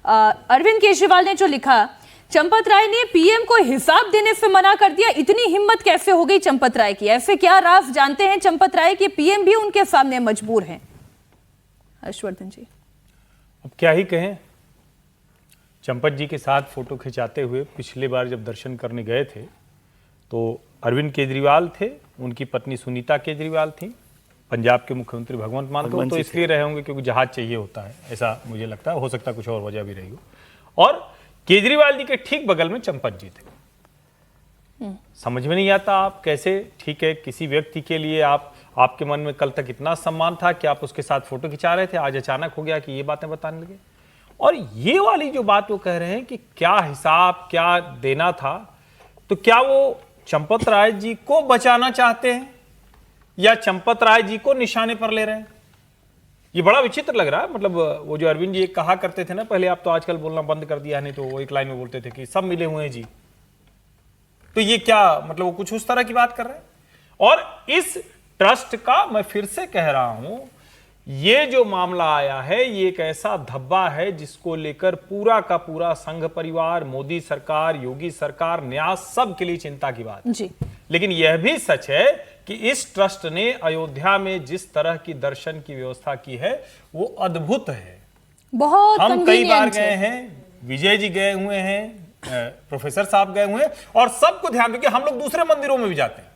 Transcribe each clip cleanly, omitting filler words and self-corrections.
अरविंद केजरीवाल ने जो लिखा, चंपत राय ने पीएम को हिसाब देने से मना कर दिया। इतनी हिम्मत कैसे हो गई चंपत राय की? ऐसे क्या राज जानते हैं चंपत राय कि पीएम भी उनके सामने मजबूर हैं? हर्षवर्धन जी, अब क्या ही कहें। चंपत जी के साथ फोटो खिंचाते हुए पिछली बार जब दर्शन करने गए थे तो अरविंद केजरीवाल थे, उनकी पत्नी सुनीता केजरीवाल थी, पंजाब के मुख्यमंत्री भगवंत मान तो इसलिए रहे होंगे क्योंकि जहाज चाहिए होता है, ऐसा मुझे लगता है। हो सकता है कुछ और वजह भी रही हो। और केजरीवाल जी के ठीक बगल में चंपत जी थे। समझ में नहीं आता आप कैसे, ठीक है, किसी व्यक्ति के लिए आपके मन में कल तक इतना सम्मान था कि आप उसके साथ फोटो खिंचा रहे थे, आज अचानक हो गया कि ये बातें बताने लगे। और ये वाली जो बात वो कह रहे हैं कि क्या हिसाब क्या देना था, तो क्या वो चंपत राय जी को बचाना चाहते हैं या चंपत राय जी को निशाने पर ले रहे हैं? ये बड़ा विचित्र लग रहा है। मतलब वो जो अरविंद जी कहा करते थे ना पहले, आप तो आजकल बोलना बंद कर दिया है, नहीं तो वो एक लाइन में बोलते थे कि सब मिले हुए हैं जी। तो ये क्या मतलब, वो कुछ उस तरह की बात कर रहे हैं। और इस ट्रस्ट का मैं फिर से कह रहा हूं, ये जो मामला आया है ये एक ऐसा धब्बा है जिसको लेकर पूरा का पूरा संघ परिवार, मोदी सरकार, योगी सरकार, न्यास, सब के लिए चिंता की बात जी। लेकिन यह भी सच है कि इस ट्रस्ट ने अयोध्या में जिस तरह की दर्शन की व्यवस्था की है वो अद्भुत है। बहुत हम कई बार गए हैं, विजय जी गए हुए हैं, प्रोफेसर साहब गए हुए हैं, और सबको ध्यान रखिए हम लोग दूसरे मंदिरों में भी जाते हैं।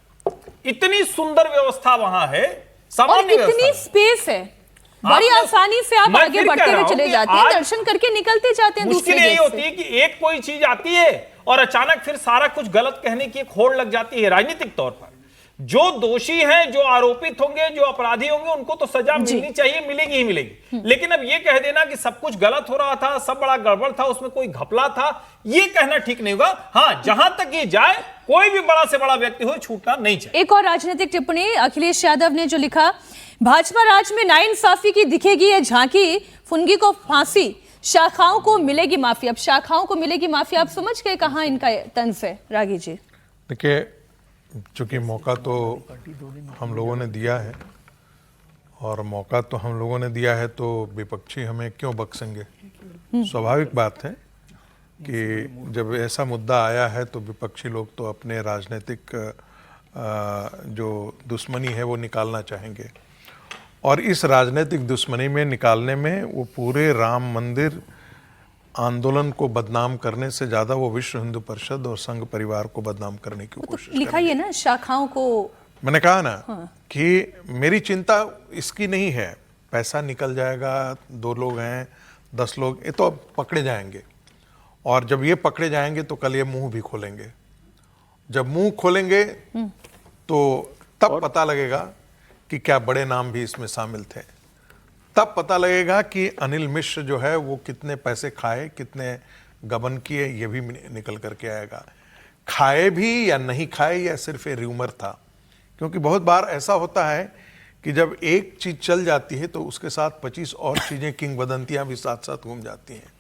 इतनी सुंदर व्यवस्था वहां है, सामान्य इतनी स्पेस है, बड़ी आसानी से आप आगे बढ़ते हुए चले जाते हैं, दर्शन करके निकलते जाते हैं। मुश्किल यही होती है कि एक कोई चीज आती है और अचानक फिर सारा कुछ गलत कहने की एक होड़ लग जाती है। राजनीतिक तौर पर जो दोषी हैं, जो आरोपित होंगे, जो अपराधी होंगे, उनको तो सजा मिलनी चाहिए, मिलेगी ही मिलेगी। लेकिन अब ये कह देना कि सब कुछ गलत हो रहा था, सब बड़ा गड़बड़ था, उसमें कोई घपला था, ये कहना ठीक नहीं होगा। हाँ, जहां तक ये जाए, कोई भी बड़ा से बड़ा व्यक्ति हो, छूटना नहीं चाहिए। एक और राजनीतिक टिप्पणी अखिलेश यादव ने जो लिखा, भाजपा राज में नाइंसाफी की दिखेगी ये झांकी, फुनगी को फांसी, शाखाओं को मिलेगी माफी। अब शाखाओं को मिलेगी माफी, आप समझ गए कहां इनका तंज है? रागी जी, देखिए, चूंकि मौका तो हम लोगों ने दिया है और मौका तो हम लोगों ने दिया है, तो विपक्षी हमें क्यों बख्शेंगे? स्वाभाविक बात है कि जब ऐसा मुद्दा आया है तो विपक्षी लोग तो अपने राजनीतिक जो दुश्मनी है वो निकालना चाहेंगे, और इस राजनीतिक दुश्मनी में निकालने में वो पूरे राम मंदिर आंदोलन को बदनाम करने से ज्यादा वो विश्व हिंदू परिषद और संघ परिवार को बदनाम करने की कोशिश लिखा ही है ना, शाखाओं को। मैंने कहा ना कि मेरी चिंता इसकी नहीं है, पैसा निकल जाएगा, 2 लोग हैं, 10 लोग, ये तो अब पकड़े जाएंगे, और जब ये पकड़े जाएंगे तो कल ये मुंह भी खोलेंगे। जब मुंह खोलेंगे तो तब पता लगेगा कि क्या बड़े नाम भी इसमें शामिल थे। तब पता लगेगा कि अनिल मिश्र जो है वो कितने पैसे खाए, कितने गबन किए, ये भी निकल करके आएगा। खाए भी या नहीं खाए या सिर्फ ये र्यूमर था, क्योंकि बहुत बार ऐसा होता है कि जब एक चीज चल जाती है तो उसके साथ 25 और चीजें, किंवदंतियां भी साथ साथ घूम जाती हैं।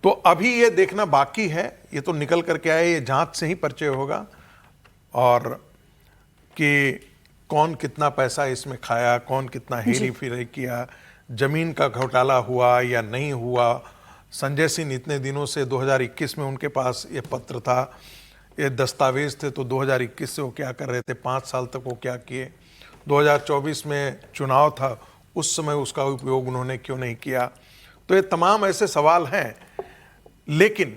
तो अभी ये देखना बाकी है, ये तो निकल करके आए, ये जांच से ही परिचय होगा, और कि कौन कितना पैसा इसमें खाया, कौन कितना हेरी फेरी किया, जमीन का घोटाला हुआ या नहीं हुआ। संजय सिंह इतने दिनों से 2021 में उनके पास ये पत्र था, ये दस्तावेज थे, तो 2021 से वो क्या कर रहे थे, 5 साल तक वो क्या किए, 2024 में चुनाव था, उस समय उसका उपयोग उन्होंने क्यों नहीं किया। तो ये तमाम ऐसे सवाल हैं, लेकिन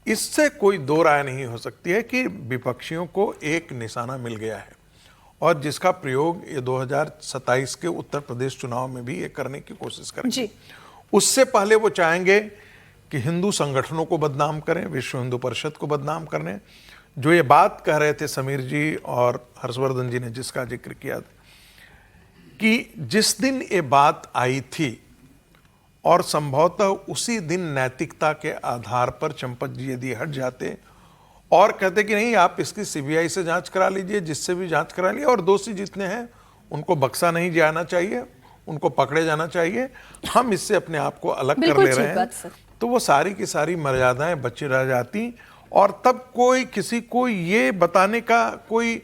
इससे कोई दो राय नहीं हो सकती है कि विपक्षियों को एक निशाना मिल गया है, और जिसका प्रयोग ये 2027 के उत्तर प्रदेश चुनाव में भी ये करने की कोशिश करेंगे। उससे पहले वो चाहेंगे कि हिंदू संगठनों को बदनाम करें, विश्व हिंदू परिषद को बदनाम करें। जो ये बात कह रहे थे समीर जी और हर्षवर्धन जी ने, जिसका जिक्र किया कि जिस दिन ये बात आई थी और संभवतः उसी दिन नैतिकता के आधार पर चंपत जी यदि हट जाते और कहते कि नहीं, आप इसकी सीबीआई से जांच करा लीजिए, जिससे भी जांच करा लीजिए, और दोषी जितने हैं उनको बख्शा नहीं जाना चाहिए, उनको पकड़े जाना चाहिए, हम इससे अपने आप को अलग कर ले रहे हैं, तो वो सारी की सारी मर्यादाएं बची रह जाती, और तब कोई किसी को ये बताने का कोई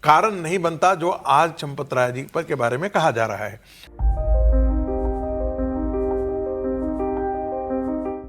कारण नहीं बनता जो आज चंपत राय जी के बारे में कहा जा रहा है।